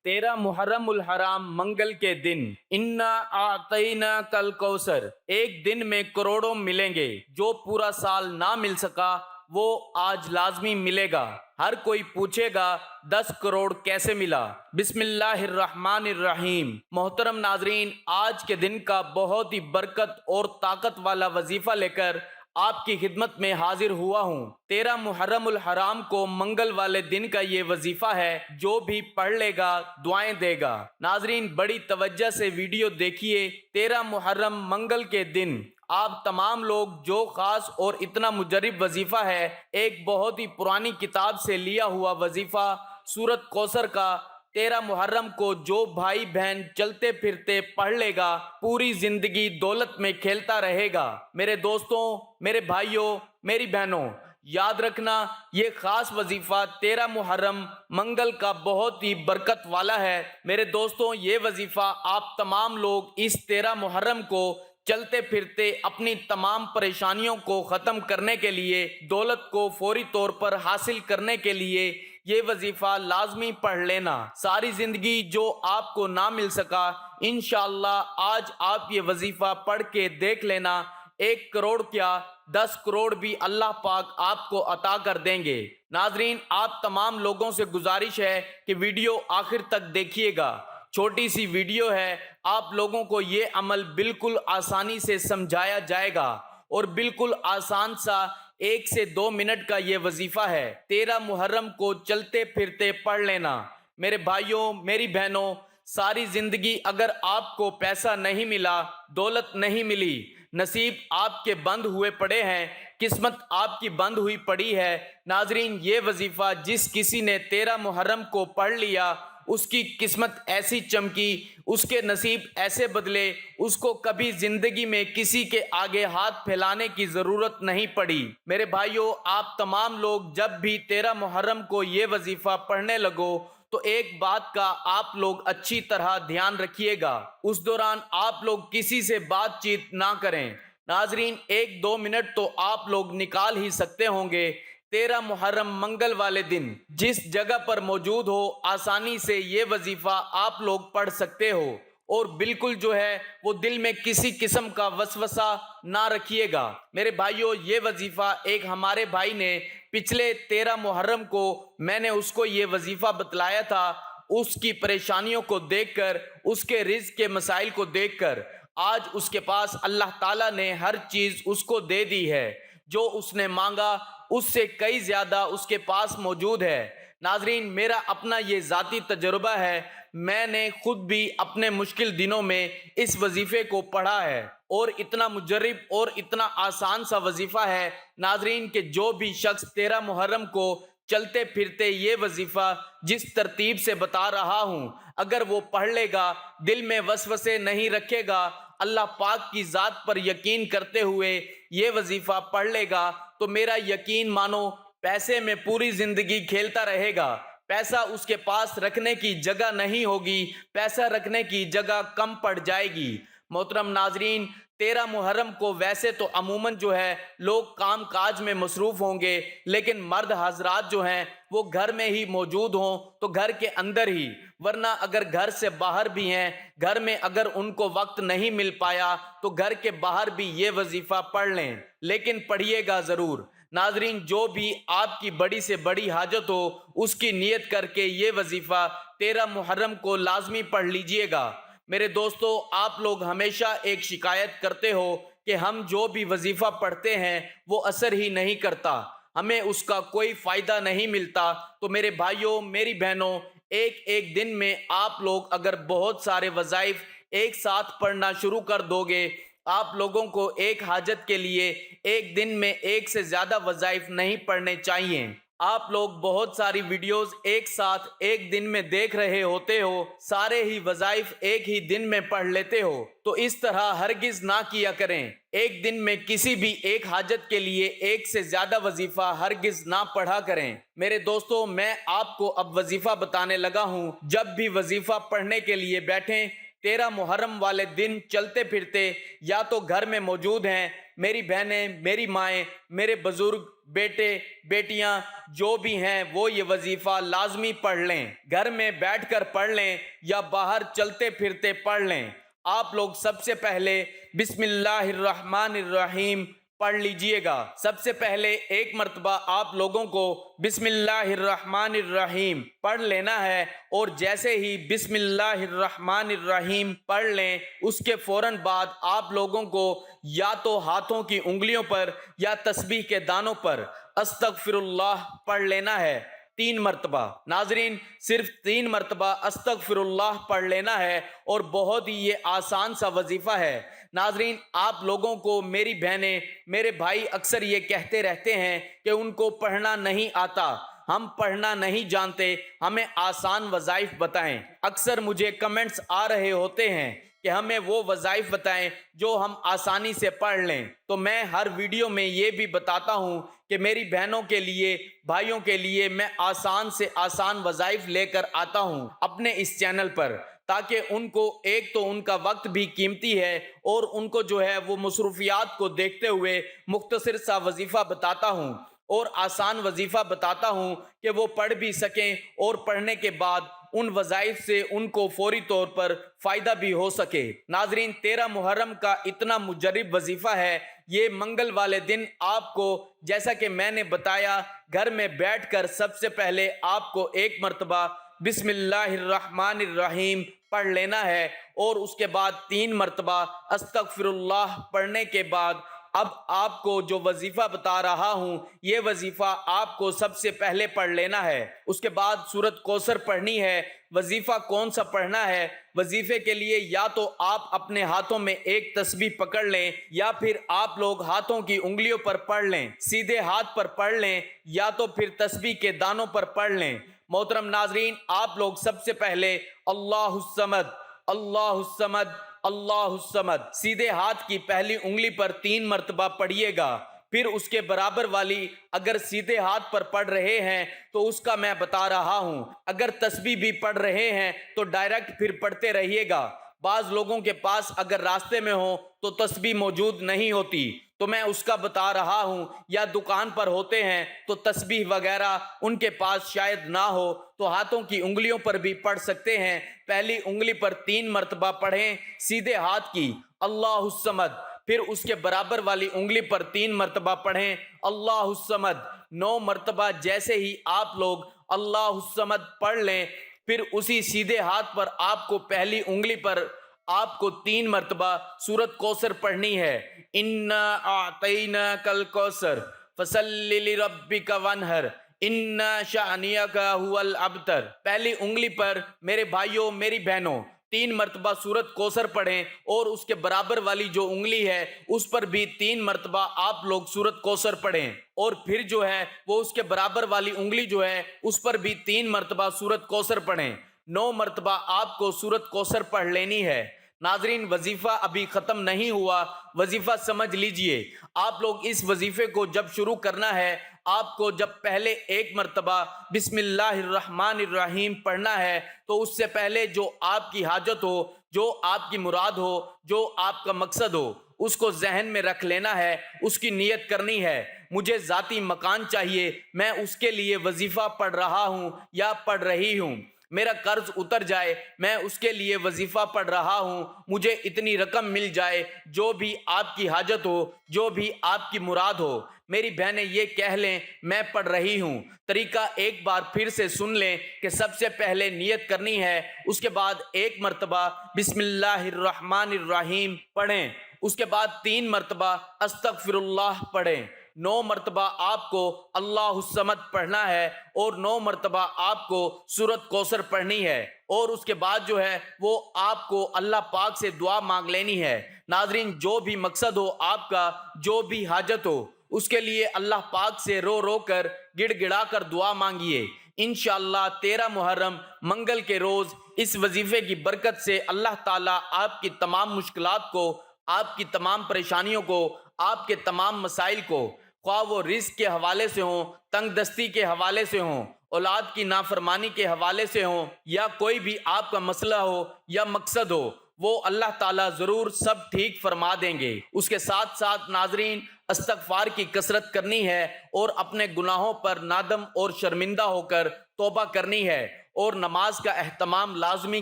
13 محرم الحرام منگل کے دن انا اعطینا کل کوثر، ایک دن میں کروڑوں ملیں گے۔ جو پورا سال نہ مل سکا وہ آج لازمی ملے گا۔ ہر کوئی پوچھے گا 10 کروڑ کیسے ملا۔ بسم اللہ الرحمن الرحیم۔ محترم ناظرین، آج کے دن کا بہت ہی برکت اور طاقت والا وظیفہ لے کر آپ کی خدمت میں حاضر ہوا ہوں۔ 13 محرم الحرام کو منگل والے دن کا یہ وظیفہ ہے، جو بھی پڑھ لے گا دعائیں دے گا۔ ناظرین بڑی توجہ سے ویڈیو دیکھیے۔ 13 محرم منگل کے دن آپ تمام لوگ جو خاص اور اتنا مجرب وظیفہ ہے، ایک بہت ہی پرانی کتاب سے لیا ہوا وظیفہ سورۃ کوثر کا 13 محرم کو جو بھائی بہن چلتے پھرتے پڑھ لے گا، پوری زندگی دولت میں کھیلتا رہے گا۔ میرے دوستوں، میرے بھائیوں، میری بہنوں، یاد رکھنا یہ خاص وظیفہ 13 محرم منگل کا بہت ہی برکت والا ہے۔ میرے دوستوں، یہ وظیفہ آپ تمام لوگ اس 13 محرم کو چلتے پھرتے اپنی تمام پریشانیوں کو ختم کرنے کے لیے، دولت کو فوری طور پر حاصل کرنے کے لیے یہ وظیفہ لازمی پڑھ لینا۔ ساری زندگی جو آپ کو نہ مل سکا، انشاءاللہ آج آپ یہ وظیفہ پڑھ کے دیکھ لینا، 1 کروڑ کیا 10 کروڑ بھی اللہ پاک آپ کو عطا کر دیں گے۔ ناظرین، آپ تمام لوگوں سے گزارش ہے کہ ویڈیو آخر تک دیکھیے گا۔ چھوٹی سی ویڈیو ہے، آپ لوگوں کو یہ عمل بالکل آسانی سے سمجھایا جائے گا اور بالکل آسان سا 1 سے 2 منٹ کا یہ وظیفہ ہے۔ 13 محرم کو چلتے پھرتے پڑھ لینا۔ میرے بھائیوں، میری بہنوں، ساری زندگی اگر آپ کو پیسہ نہیں ملا، دولت نہیں ملی، نصیب آپ کے بند ہوئے پڑے ہیں، قسمت آپ کی بند ہوئی پڑی ہے، ناظرین یہ وظیفہ جس کسی نے 13 محرم کو پڑھ لیا، اس کی قسمت ایسی چمکی، اس کے نصیب ایسے بدلے، اس کو کبھی زندگی میں کسی کے آگے ہاتھ پھیلانے کی ضرورت نہیں پڑی۔ میرے بھائیوں، آپ تمام لوگ جب بھی 13 محرم کو یہ وظیفہ پڑھنے لگو تو ایک بات کا آپ لوگ اچھی طرح دھیان رکھیے گا، اس دوران آپ لوگ کسی سے بات چیت نہ کریں۔ ناظرین 1-2 منٹ تو آپ لوگ نکال ہی سکتے ہوں گے۔ 13 محرم منگل والے دن جس جگہ پر موجود ہو، آسانی سے یہ وظیفہ آپ لوگ پڑھ سکتے ہو، اور بالکل جو ہے وہ دل میں کسی قسم کا وسوسہ نہ رکھیے گا۔ میرے بھائیوں، یہ وظیفہ ایک ہمارے بھائی نے پچھلے 13 محرم کو میں نے اس کو یہ وظیفہ بتلایا تھا، اس کی پریشانیوں کو دیکھ کر، اس کے رزق کے مسائل کو دیکھ کر آج اس کے پاس اللہ تعالیٰ نے ہر چیز اس کو دے دی ہے۔ جو اس نے مانگا اس سے کئی زیادہ اس کے پاس موجود ہے۔ ناظرین میرا اپنا یہ ذاتی تجربہ ہے، میں نے خود بھی اپنے مشکل دنوں میں اس وظیفے کو پڑھا ہے، اور اتنا مجرب اور اتنا آسان سا وظیفہ ہے ناظرین کہ جو بھی شخص 13 محرم کو چلتے پھرتے یہ وظیفہ جس ترتیب سے بتا رہا ہوں اگر وہ پڑھ لے گا، دل میں وسوسے نہیں رکھے گا، اللہ پاک کی ذات پر یقین کرتے ہوئے یہ وظیفہ پڑھ لے گا، تو میرا یقین مانو پیسے میں پوری زندگی کھیلتا رہے گا۔ پیسہ اس کے پاس رکھنے کی جگہ نہیں ہوگی، پیسہ رکھنے کی جگہ کم پڑ جائے گی۔ محترم ناظرین، 13 محرم کو ویسے تو عموماً جو ہے لوگ کام کاج میں مصروف ہوں گے، لیکن مرد حضرات جو ہیں وہ گھر میں ہی موجود ہوں تو گھر کے اندر ہی، ورنہ اگر گھر سے باہر بھی ہیں، گھر میں اگر ان کو وقت نہیں مل پایا تو گھر کے باہر بھی یہ وظیفہ پڑھ لیں، لیکن پڑھیے گا ضرور۔ ناظرین جو بھی آپ کی بڑی سے بڑی حاجت ہو، اس کی نیت کر کے یہ وظیفہ 13 محرم کو لازمی پڑھ لیجئے گا۔ میرے دوستو، آپ لوگ ہمیشہ ایک شکایت کرتے ہو کہ ہم جو بھی وظیفہ پڑھتے ہیں وہ اثر ہی نہیں کرتا، ہمیں اس کا کوئی فائدہ نہیں ملتا۔ تو میرے بھائیوں، میری بہنوں، ایک دن میں آپ لوگ اگر بہت سارے وظائف ایک ساتھ پڑھنا شروع کر دو گے، آپ لوگوں کو ایک حاجت کے لیے ایک دن میں 1 سے زیادہ وظائف نہیں پڑھنے چاہیے۔ آپ لوگ بہت ساری ویڈیوز ایک ساتھ ایک دن میں دیکھ رہے ہوتے ہو، سارے ہی وظائف ایک ہی دن میں پڑھ لیتے ہو، تو اس طرح ہرگز نہ کیا کریں۔ ایک دن میں کسی بھی ایک حاجت کے لیے 1 سے زیادہ وظیفہ ہرگز نہ پڑھا کریں۔ میرے دوستو، میں آپ کو اب وظیفہ بتانے لگا ہوں۔ جب بھی وظیفہ پڑھنے کے لیے بیٹھیں، 13 محرم والے دن چلتے پھرتے یا تو گھر میں موجود ہیں میری بہنیں، میری مائیں، میرے بزرگ، بیٹے بیٹیاں جو بھی ہیں وہ یہ وظیفہ لازمی پڑھ لیں، گھر میں بیٹھ کر پڑھ لیں یا باہر چلتے پھرتے پڑھ لیں۔ آپ لوگ سب سے پہلے بسم اللہ الرحمن الرحیم پڑھ لیجئے گا۔ سب سے پہلے ایک مرتبہ آپ لوگوں کو بسم اللہ الرحمن الرحیم پڑھ لینا ہے، اور جیسے ہی بسم اللہ الرحمن الرحیم پڑھ لیں اس کے فوراً بعد آپ لوگوں کو یا تو ہاتھوں کی انگلیوں پر یا تسبیح کے دانوں پر استغفر اللہ پڑھ لینا ہے 3 مرتبہ۔ ناظرین، صرف 3 مرتبہ استغفر اللہ پڑھ لینا ہے، اور بہت ہی یہ آسان سا وظیفہ ہے۔ ناظرین، آپ لوگوں کو میری بہنیں، میرے بھائی اکثر یہ کہتے رہتے ہیں کہ ان کو پڑھنا نہیں آتا، ہم پڑھنا نہیں جانتے، ہمیں آسان وظائف بتائیں۔ اکثر مجھے کمنٹس آ رہے ہوتے ہیں کہ ہمیں وہ وظائف بتائیں جو ہم آسانی سے پڑھ لیں۔ تو میں ہر ویڈیو میں یہ بھی بتاتا ہوں کہ میری بہنوں کے لیے، بھائیوں کے لیے میں آسان سے آسان وظائف لے کر آتا ہوں اپنے اس چینل پر، تاکہ ان کو ایک تو ان کا وقت بھی قیمتی ہے، اور ان کو جو ہے وہ مصروفیات کو دیکھتے ہوئے مختصر سا وظیفہ بتاتا ہوں اور آسان وظیفہ بتاتا ہوں کہ وہ پڑھ بھی سکیں، اور پڑھنے کے بعد ان وظائف سے ان کو فوری طور پر فائدہ بھی ہو سکے۔ ناظرین، 13 محرم کا اتنا مجرب وظیفہ ہے۔ یہ منگل والے دن آپ کو، جیسا کہ میں نے بتایا، گھر میں بیٹھ کر سب سے پہلے آپ کو 1 مرتبہ بسم اللہ الرحمن الرحیم پڑھ لینا ہے، اور اس کے بعد 3 مرتبہ استغفر اللہ پڑھنے کے بعد اب آپ کو جو وظیفہ بتا رہا ہوں یہ وظیفہ آپ کو سب سے پہلے پڑھ لینا ہے۔ اس کے بعد سورۃ کوثر پڑھنی ہے۔ وظیفہ کون سا پڑھنا ہے؟ وظیفے کے لیے یا تو آپ اپنے ہاتھوں میں ایک تسبیح پکڑ لیں، یا پھر آپ لوگ ہاتھوں کی انگلیوں پر پڑھ لیں، سیدھے ہاتھ پر پڑھ لیں، یا تو پھر تسبیح کے دانوں پر پڑھ لیں۔ محترم ناظرین، آپ لوگ سب سے پہلے اللہ الصمد، اللہ الصمد، اللہ الصمد سیدھے ہاتھ کی پہلی انگلی پر 3 مرتبہ پڑھیے گا۔ پھر اس کے برابر والی اگر سیدھے ہاتھ پر پڑھ رہے ہیں تو اس کا میں بتا رہا ہوں، اگر تسبیح بھی پڑھ رہے ہیں تو ڈائریکٹ پھر پڑھتے رہیے گا۔ بعض لوگوں کے پاس اگر راستے میں ہو تو تسبیح موجود نہیں ہوتی تو میں اس کا بتا رہا ہوں، یا دکان پر ہوتے ہیں تو تسبیح وغیرہ ان کے پاس شاید نہ ہو تو ہاتھوں کی انگلیوں پر بھی پڑھ سکتے ہیں۔ پہلی انگلی پر 3 مرتبہ پڑھیں سیدھے ہاتھ کی اللہ الصمد، پھر اس کے برابر والی انگلی پر 3 مرتبہ پڑھیں اللہ الصمد 9 مرتبہ۔ جیسے ہی آپ لوگ اللہ الصمد پڑھ لیں، پھر اسی سیدھے ہاتھ پر آپ کو پہلی انگلی پر آپ کو 3 مرتبہ سورۃ کوثر پڑھنی ہے۔ انا اعطیناک الکوثر فصلی لربک وانحر ان شانئک ھو الابتر۔ پہلی انگلی پر میرے بھائیوں، میری بہنوں، 3 مرتبہ سورۃ کوثر پڑھیں، اور اس کے برابر والی جو انگلی ہے اس پر بھی 3 مرتبہ آپ لوگ سورۃ کوثر پڑھیں، اور پھر جو ہے وہ اس کے برابر والی انگلی جو ہے اس پر بھی 3 مرتبہ سورۃ کوثر پڑھیں۔ 9 مرتبہ آپ کو سورۃ کوثر پڑھ لینی ہے۔ ناظرین، وظیفہ ابھی ختم نہیں ہوا، وظیفہ سمجھ لیجئے۔ آپ لوگ اس وظیفے کو جب شروع کرنا ہے، آپ کو جب پہلے 1 مرتبہ بسم اللہ الرحمن الرحیم پڑھنا ہے تو اس سے پہلے جو آپ کی حاجت ہو، جو آپ کی مراد ہو، جو آپ کا مقصد ہو، اس کو ذہن میں رکھ لینا ہے، اس کی نیت کرنی ہے۔ مجھے ذاتی مکان چاہیے، میں اس کے لیے وظیفہ پڑھ رہا ہوں یا پڑھ رہی ہوں۔ میرا قرض اتر جائے، میں اس کے لیے وظیفہ پڑھ رہا ہوں۔ مجھے اتنی رقم مل جائے، جو بھی آپ کی حاجت ہو، جو بھی آپ کی مراد ہو، میری بہنیں یہ کہہ لیں میں پڑھ رہی ہوں۔ طریقہ ایک بار پھر سے سن لیں کہ سب سے پہلے نیت کرنی ہے، اس کے بعد 1 مرتبہ بسم اللہ الرحمن الرحیم پڑھیں، اس کے بعد 3 مرتبہ استغفر اللہ پڑھیں، 9 مرتبہ آپ کو اللہ الصمد پڑھنا ہے، اور 9 مرتبہ آپ کو سورۃ کوثر پڑھنی ہے، اور اس کے بعد جو ہے وہ آپ کو اللہ پاک سے دعا مانگ لینی ہے۔ ناظرین، جو بھی مقصد ہو آپ کا، جو بھی حاجت ہو، اس کے لیے اللہ پاک سے رو رو کر، گڑ گڑا کر دعا مانگیے۔ انشاءاللہ 13 محرم منگل کے روز اس وظیفے کی برکت سے اللہ تعالیٰ آپ کی تمام مشکلات کو، آپ کی تمام پریشانیوں کو، آپ کے تمام مسائل کو، خواہ وہ رزق کے حوالے سے ہوں، تنگ دستی کے حوالے سے ہوں، اولاد کی نافرمانی کے حوالے سے ہوں، یا کوئی بھی آپ کا مسئلہ ہو یا مقصد ہو، وہ اللہ تعالیٰ ضرور سب ٹھیک فرما دیں گے۔ اس کے ساتھ ساتھ ناظرین، استغفار کی کثرت کرنی ہے اور اپنے گناہوں پر نادم اور شرمندہ ہو کر توبہ کرنی ہے، اور نماز کا اہتمام لازمی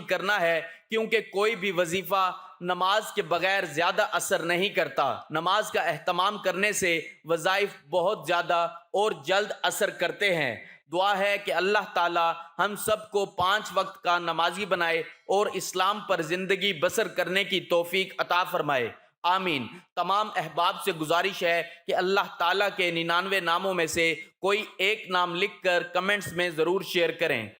کرنا ہے، کیونکہ کوئی بھی وظیفہ نماز کے بغیر زیادہ اثر نہیں کرتا۔ نماز کا اہتمام کرنے سے وظائف بہت زیادہ اور جلد اثر کرتے ہیں۔ دعا ہے کہ اللہ تعالی ہم سب کو 5 وقت کا نمازی بنائے اور اسلام پر زندگی بسر کرنے کی توفیق عطا فرمائے، آمین۔ تمام احباب سے گزارش ہے کہ اللہ تعالیٰ کے 99 ناموں میں سے کوئی ایک نام لکھ کر کمنٹس میں ضرور شیئر کریں۔